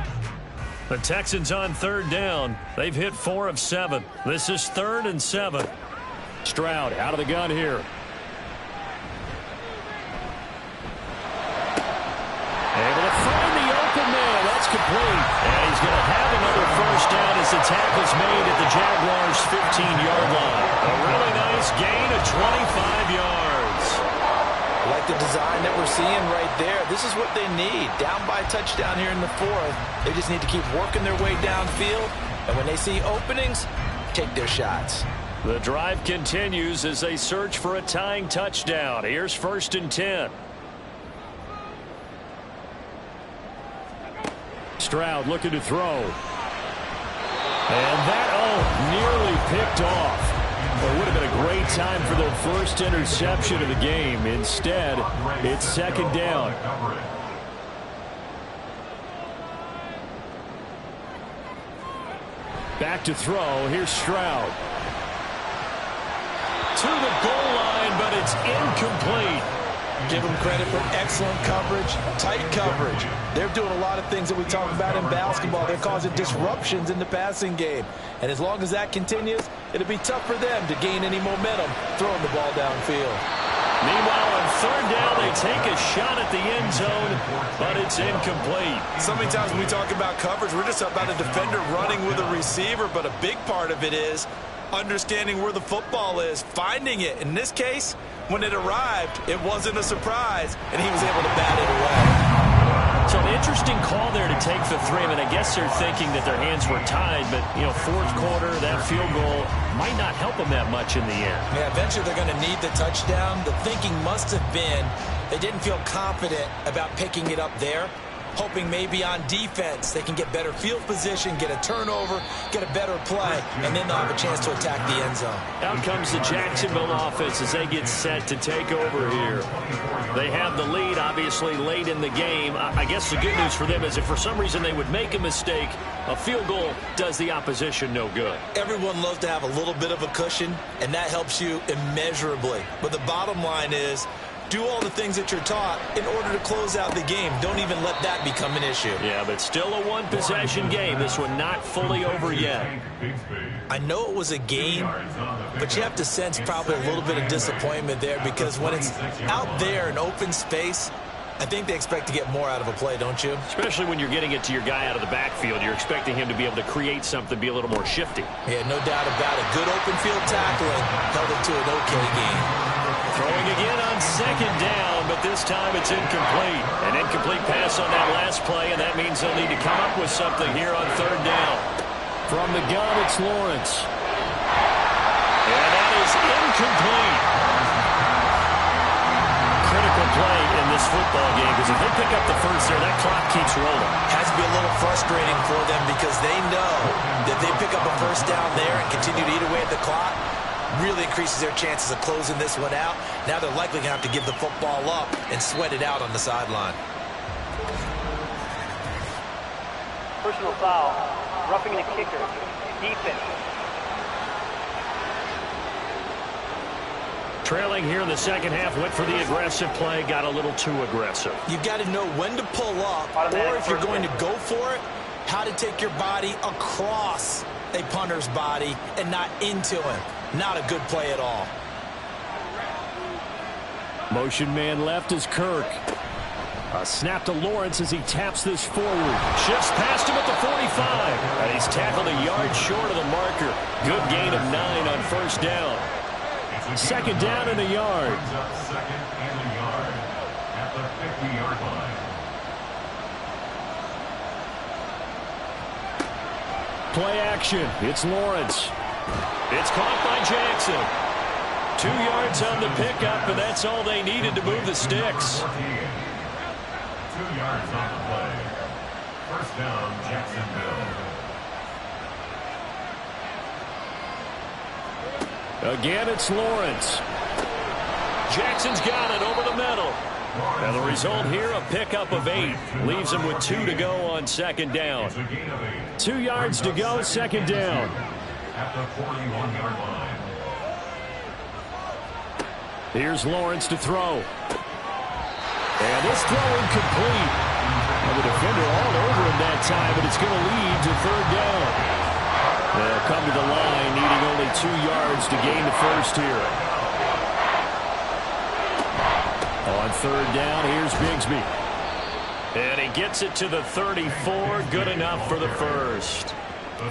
The Texans on third down. They've hit 4 of 7. This is 3rd and 7. Stroud out of the gun here. Able to find the open man. That's complete. And he's going to have another first down as the tackle's made at the Jaguars' 15-yard line. A really nice gain of 25 yards. I like the design that we're seeing right there. This is what they need. Down by a touchdown here in the 4th. They just need to keep working their way downfield. And when they see openings, take their shots. The drive continues as they search for a tying touchdown. Here's 1st and 10. Stroud looking to throw. And that, nearly picked off. It would have been a great in time for their first interception of the game. Instead, it's second down. Back to throw. Here's Stroud. To the goal line, but it's incomplete. Give them credit for excellent coverage, tight coverage. They're doing a lot of things that we talk about in basketball. They're causing disruptions in the passing game. And as long as that continues, it'll be tough for them to gain any momentum throwing the ball downfield. Meanwhile, on third down, they take a shot at the end zone, but it's incomplete. So many times when we talk about coverage, we're just about a defender running with a receiver, but a big part of it is understanding where the football is, finding it. In this case, when it arrived, it wasn't a surprise, and he was able to bat it away. So an interesting call there to take the three. I mean, I guess they're thinking that their hands were tied, but, you know, fourth quarter, that field goal might not help them that much in the end. Yeah, eventually they're going to need the touchdown. The thinking must have been they didn't feel confident about picking it up there, hoping maybe on defense they can get better field position, get a turnover, get a better play, and then they'll have a chance to attack the end zone. Out comes the Jacksonville offense as they get set to take over here. They have the lead, obviously, late in the game. I guess the good news for them is if for some reason they would make a mistake, a field goal does the opposition no good. Everyone loves to have a little bit of a cushion, and that helps you immeasurably. But the bottom line is, do all the things that you're taught in order to close out the game. Don't even let that become an issue. Yeah, but still a one-possession game. This one not fully over yet. I know it was a game, but you have to sense probably a little bit of disappointment there because when it's out there in open space, I think they expect to get more out of a play, don't you? Especially when you're getting it to your guy out of the backfield. You're expecting him to be able to create something, be a little more shifty. Yeah, no doubt about it. Good open field tackling held it to an okay game. Throwing again on second down, but this time it's incomplete. An incomplete pass on that last play, and that means they'll need to come up with something here on third down. From the gun, it's Lawrence. And that is incomplete. Critical play in this football game, because if they pick up the first there, that clock keeps rolling. Has to be a little frustrating for them because they know that they pick up a first down there and continue to eat away at the clock, really increases their chances of closing this one out. Now they're likely going to have to give the football up and sweat it out on the sideline. Personal foul. Roughing the kicker. Defense. Trailing here in the second half, went for the aggressive play, got a little too aggressive. You've got to know when to pull up, or if you're going to go for it, how to take your body across a punter's body and not into him. Not a good play at all. Motion man left is Kirk. A snap to Lawrence as he taps this forward. Shifts past him at the 45. And he's tackled a yard short of the marker. Good gain of 9 on first down. Second down and a yard. Second and a yard at the 50-yard line. Play action. It's Lawrence. It's caught by Jackson. 2 yards on the pickup, and that's all they needed to move the sticks. 2 yards on the play. First down, Jacksonville. Again, it's Lawrence. Jackson's got it over the middle. And the result here, a pickup of 8. Leaves him with 2 to go on second down. 2 yards to go, second down. At the 41-yard line. Here's Lawrence to throw. And this throw incomplete. And the defender all over him that time, but it's going to lead to third down. They'll come to the line, needing only 2 yards to gain the first here. On third down, here's Bigsby. And he gets it to the 34. Good enough for the first.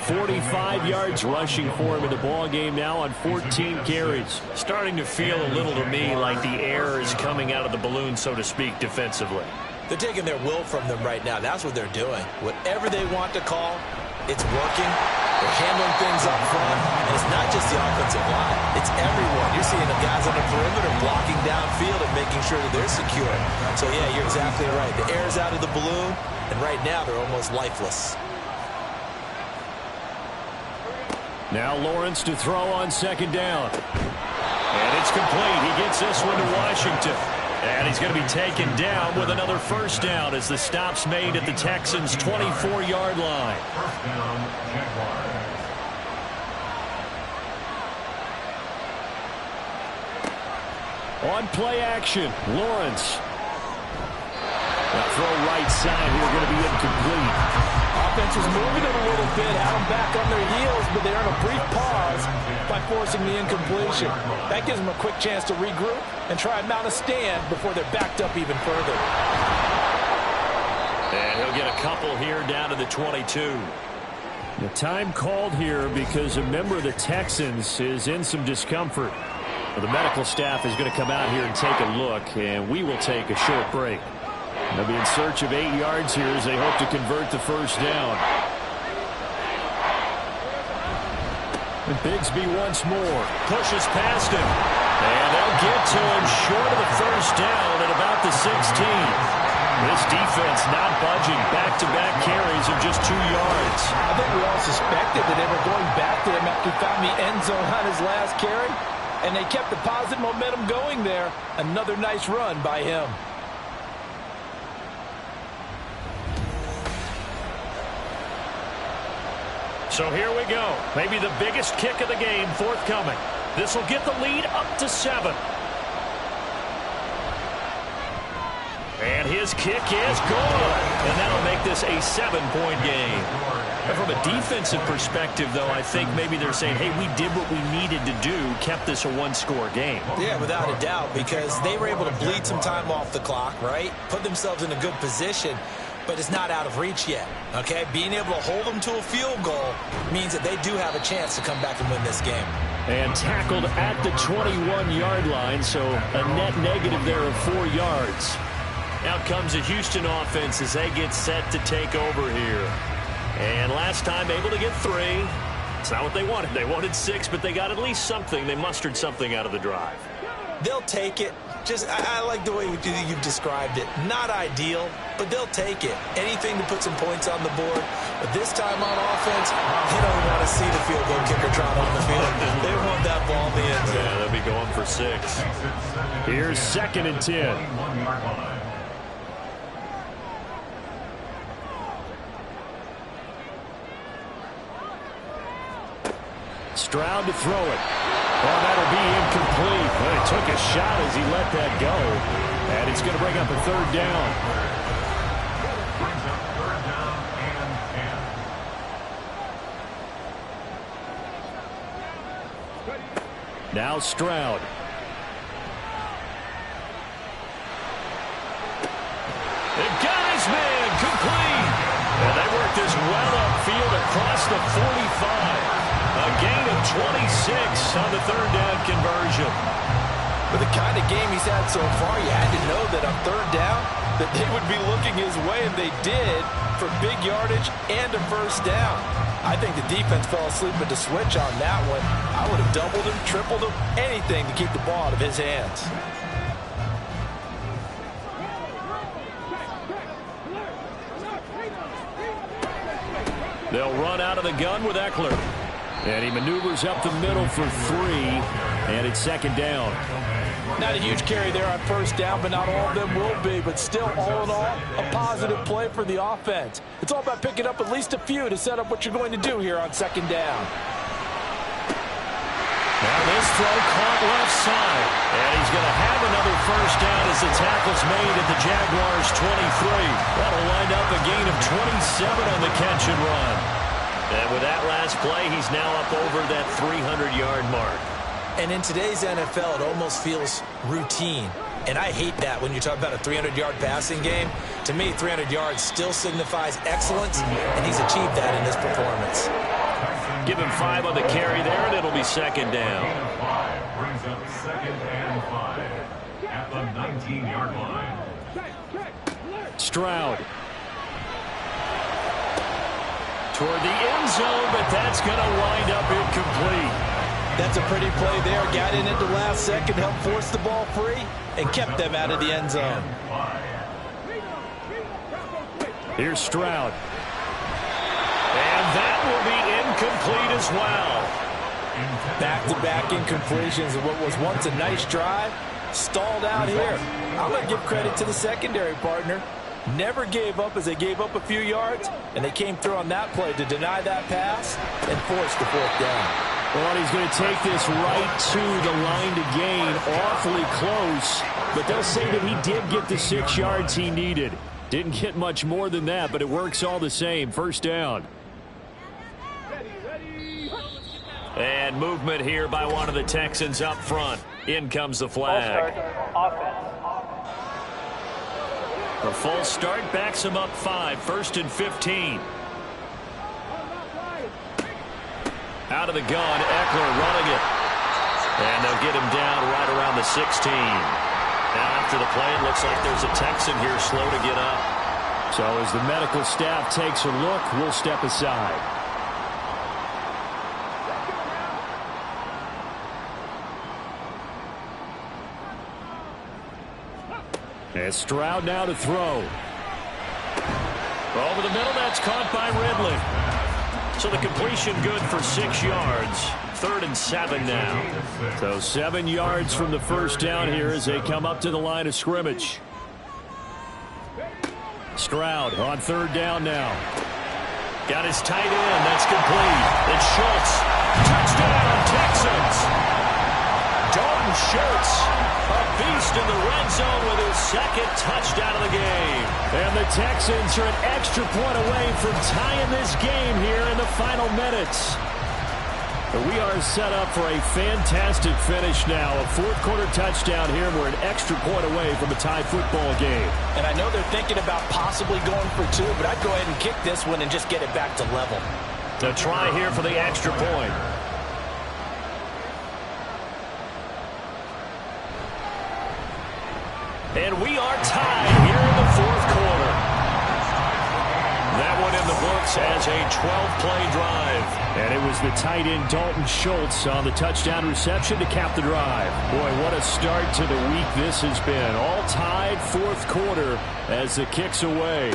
45 yards rushing for him in the ball game now on 14 carries. Starting to feel a little to me like the air is coming out of the balloon, so to speak, defensively. They're taking their will from them right now. That's what they're doing. Whatever they want to call, it's working. They're handling things up front, and it's not just the offensive line. It's everyone. You're seeing the guys on the perimeter blocking downfield and making sure that they're secure. So, yeah, you're exactly right. The air's out of the balloon, and right now they're almost lifeless. Now Lawrence to throw on second down. And it's complete. He gets this one to Washington. And he's going to be taken down with another first down as the stop's made at the Texans' 24-yard line. First down, Jaguars. On play action, Lawrence. That throw right side here going to be incomplete. Offense was moving it a little bit, had them back on their heels, but they're in a brief pause by forcing the incompletion. That gives them a quick chance to regroup and try and mount a stand before they're backed up even further. And he'll get a couple here down to the 22. The time called here because a member of the Texans is in some discomfort. The medical staff is going to come out here and take a look, and we will take a short break. They'll be in search of 8 yards here as they hope to convert the first down. And Bigsby once more pushes past him. And they'll get to him short of the first down at about the 16. This defense not budging. Back-to-back carries of just 2 yards. I think we all suspected that they were going back to him after he found the end zone on his last carry. And they kept the positive momentum going there. Another nice run by him. So here we go. Maybe the biggest kick of the game forthcoming. This will get the lead up to 7. And his kick is good. And that'll make this a 7-point game. And from a defensive perspective, though, I think maybe they're saying, hey, we did what we needed to do, kept this a one-score game. Yeah, without a doubt, because they were able to bleed some time off the clock, right? Put themselves in a good position, but it's not out of reach yet, okay? Being able to hold them to a field goal means that they do have a chance to come back and win this game. And tackled at the 21-yard line, so a net negative there of 4 yards. Out comes the Houston offense as they get set to take over here. And last time able to get 3. It's not what they wanted. They wanted 6, but they got at least something. They mustered something out of the drive. They'll take it. I like the way you've described it. Not ideal, but they'll take it. Anything to put some points on the board. But this time on offense, they don't want to see the field goal kicker trot on the field. They want that ball in the end zone. Yeah, they'll be going for 6. Here's 2nd and 10. Stroud to throw it. Oh, that'll be incomplete. But he took a shot as he let that go. And it's going to bring up a 3rd down. Brings up 3rd down and 10. Now Stroud. The guy's man complete. And they work this well upfield across the 45. A gain of 26 on the 3rd down conversion. With the kind of game he's had so far, you had to know that on 3rd down that they would be looking his way, and they did, for big yardage and a first down. I think the defense fell asleep at the switch on that one. I would have doubled him, tripled him, anything to keep the ball out of his hands. They'll run out of the gun with Eckler. And he maneuvers up the middle for 3, and it's 2nd down. Not a huge carry there on first down, but not all of them will be. But still, all in all, a positive play for the offense. It's all about picking up at least a few to set up what you're going to do here on 2nd down. Now this throw caught left side. And he's going to have another first down as the tackle's made at the Jaguars' 23. That'll wind up a gain of 27 on the catch and run. And with that last play, he's now up over that 300-yard mark. And in today's NFL, it almost feels routine. And I hate that when you talk about a 300-yard passing game. To me, 300 yards still signifies excellence, and he's achieved that in this performance. Give him 5 on the carry there, and it'll be 2nd down. 5 brings up 2nd and 5 at the 19-yard line. Stroud. Toward the end zone, but that's going to wind up incomplete. That's a pretty play there. Got in at the last second, helped force the ball free, and kept them out of the end zone. Here's Stroud. And that will be incomplete as well. Back-to-back incompletions of what was once a nice drive, stalled out here. I'm going to give credit to the secondary partner. Never gave up as they gave up a few yards, and they came through on that play to deny that pass and force the fourth down. Well, he's going to take this right to the line to gain. Awfully close, but they'll say that he did get the 6 yards he needed. Didn't get much more than that, but it works all the same. First down. And movement here by one of the Texans up front. In comes the flag. A full start backs him up 5. 1st and 15. Out of the gun, Eckler running it. And they'll get him down right around the 16. Now after the play, it looks like there's a Texan here slow to get up. So as the medical staff takes a look, we'll step aside. And Stroud now to throw. Over the middle, that's caught by Ridley. So the completion good for 6 yards. 3rd and 7 now. So 7 yards from the first down here as they come up to the line of scrimmage. Stroud on 3rd down now. Got his tight end. That's complete. It's Schultz. Touchdown, Texans. Dalton Schultz, a beast in the red zone with his 2nd touchdown of the game. And the Texans are an extra point away from tying this game here in the final minutes. But we are set up for a fantastic finish now. A 4th quarter touchdown here, and we're an extra point away from a tie football game. And I know they're thinking about possibly going for 2, but I'd go ahead and kick this one and just get it back to level. The try here for the extra point. And we are tied here in the 4th quarter. That one in the books as a 12-play drive. And it was the tight end Dalton Schultz on the touchdown reception to cap the drive. Boy, what a start to the week this has been. All tied 4th quarter as the kick's away.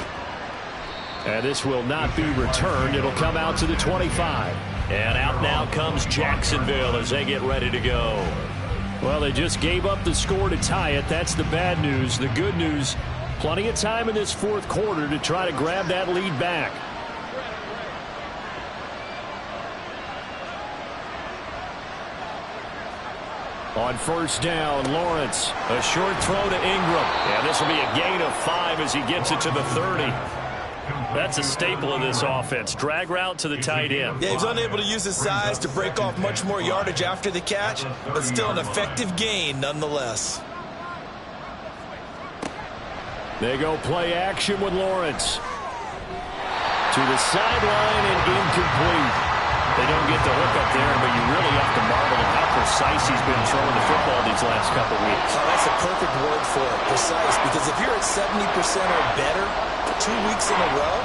And this will not be returned. It'll come out to the 25. And out now comes Jacksonville as they get ready to go. Well, they just gave up the score to tie it. That's the bad news. The good news, plenty of time in this 4th quarter to try to grab that lead back. On 1st down, Lawrence. A short throw to Ingram. And this will be a gain of 5 as he gets it to the 30. That's a staple of this offense. Drag route to the tight end. Yeah, he's unable to use his size to break off much more yardage after the catch, but still an effective gain nonetheless. They go play action with Lawrence. To the sideline and incomplete. They don't get the hook up there, but you really have to marvel at how precise he's been throwing the football these last couple weeks. Oh, that's a perfect word for it, precise, because if you're at 70% or better 2 weeks in a row,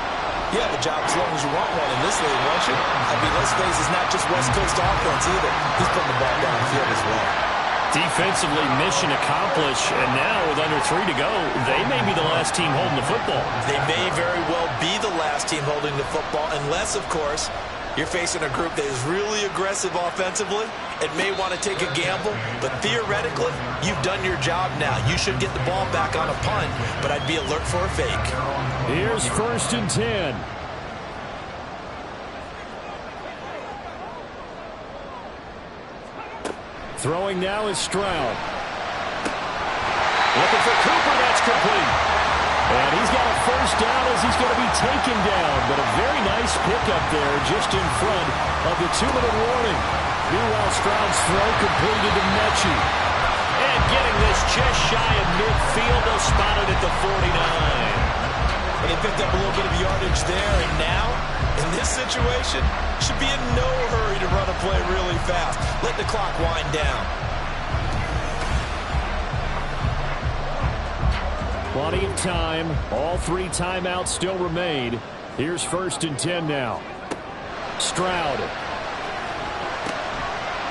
you have a job as long as you want one in this league, won't you? I mean, let's face it's not just West Coast offense either. He's putting the ball downfield as well. Defensively, mission accomplished, and now with under 3 to go, they may be the last team holding the football. They may very well be the last team holding the football, unless, of course, you're facing a group that is really aggressive offensively and may want to take a gamble, but theoretically, you've done your job now. You should get the ball back on a punt, but I'd be alert for a fake. Here's 1st and 10. Throwing now is Stroud. Looking for Cooper, that's complete. And he's got a 1st down as he's going to be taken down, but a very nice pickup there just in front of the 2-minute warning. Meanwhile, Stroud's throw completed to Mechie. And getting this just shy of midfield, they'll spot it at the 49. And they picked up a little bit of yardage there, and now, in this situation, should be in no hurry to run a play really fast. Let the clock wind down. Plenty of time. All 3 timeouts still remain. Here's 1st and 10 now. Stroud.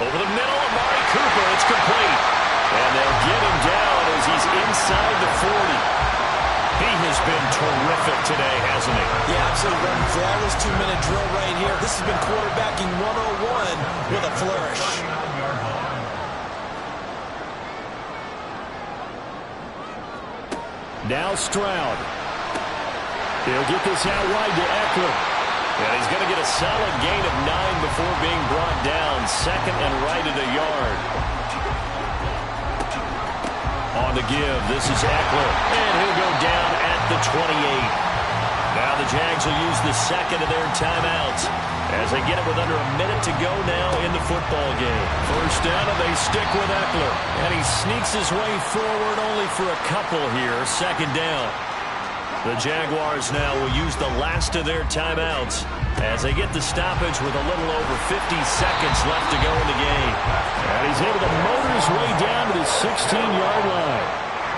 Over the middle, Amari Cooper. It's complete. And they'll get him down as he's inside the 40. He has been terrific today, hasn't he? Yeah, absolutely. Running flawless 2-minute drill right here. This has been quarterbacking 101 with a flourish. Now Stroud. He'll get this out wide to Eckler. And he's going to get a solid gain of 9 before being brought down. Second and right at a yard. On the give, this is Eckler. And he'll go down at the 28. Now the Jags will use the second of their timeouts as they get it with under a minute to go now in the football game. First down, and they stick with Eckler. And he sneaks his way forward only for a couple here. Second down. The Jaguars now will use the last of their timeouts as they get the stoppage with a little over 50 seconds left to go in the game. And he's able to motor his way down to the 16-yard line.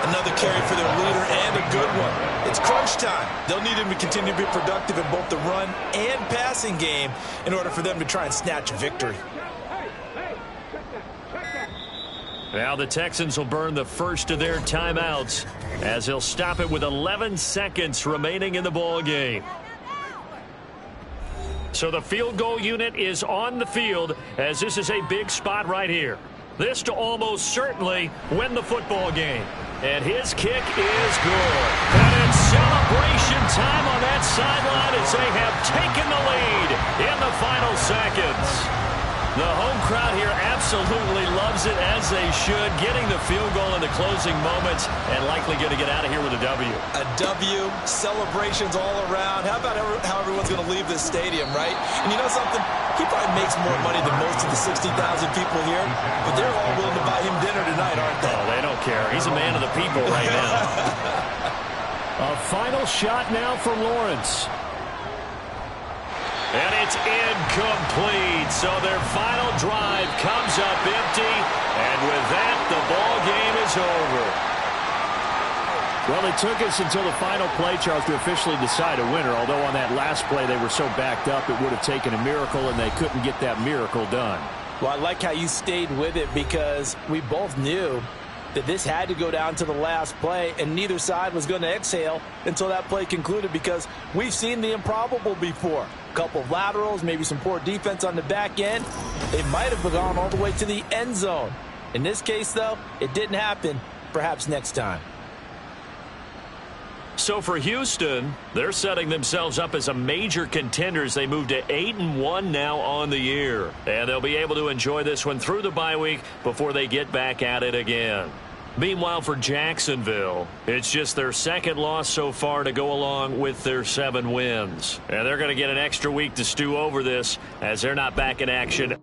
Another carry for their leader and a good one. It's crunch time. They'll need him to continue to be productive in both the run and passing game in order for them to try and snatch a victory. Now the Texans will burn the first of their timeouts as they'll stop it with 11 seconds remaining in the ball game. So the field goal unit is on the field as this is a big spot right here. This to almost certainly win the football game. And his kick is good. And it's celebration time on that sideline as they have taken the lead in the final seconds. The home crowd here absolutely loves it, as they should, getting the field goal in the closing moments and likely going to get out of here with a W. A W, celebrations all around. How about how everyone's going to leave this stadium, right? And you know something? He probably makes more money than most of the 60,000 people here, but they're all willing to buy him dinner tonight, aren't they? Oh, they don't care. He's a man of the people right now. A final shot now for Lawrence. And it's incomplete. So their final drive comes up empty. And with that, the ball game is over. Well, it took us until the final play, Charles, to officially decide a winner. Although on that last play they were so backed up, it would have taken a miracle, and they couldn't get that miracle done. Well, I like how you stayed with it, because we both knew that this had to go down to the last play, and neither side was going to exhale until that play concluded, because we've seen the improbable before. A couple of laterals, maybe some poor defense on the back end. They might have gone all the way to the end zone. In this case, though, it didn't happen. Perhaps next time. So for Houston, they're setting themselves up as a major contender as they move to 8-1 now on the year. And they'll be able to enjoy this one through the bye week before they get back at it again. Meanwhile, for Jacksonville, it's just their second loss so far to go along with their 7 wins. And they're going to get an extra week to stew over this as they're not back in action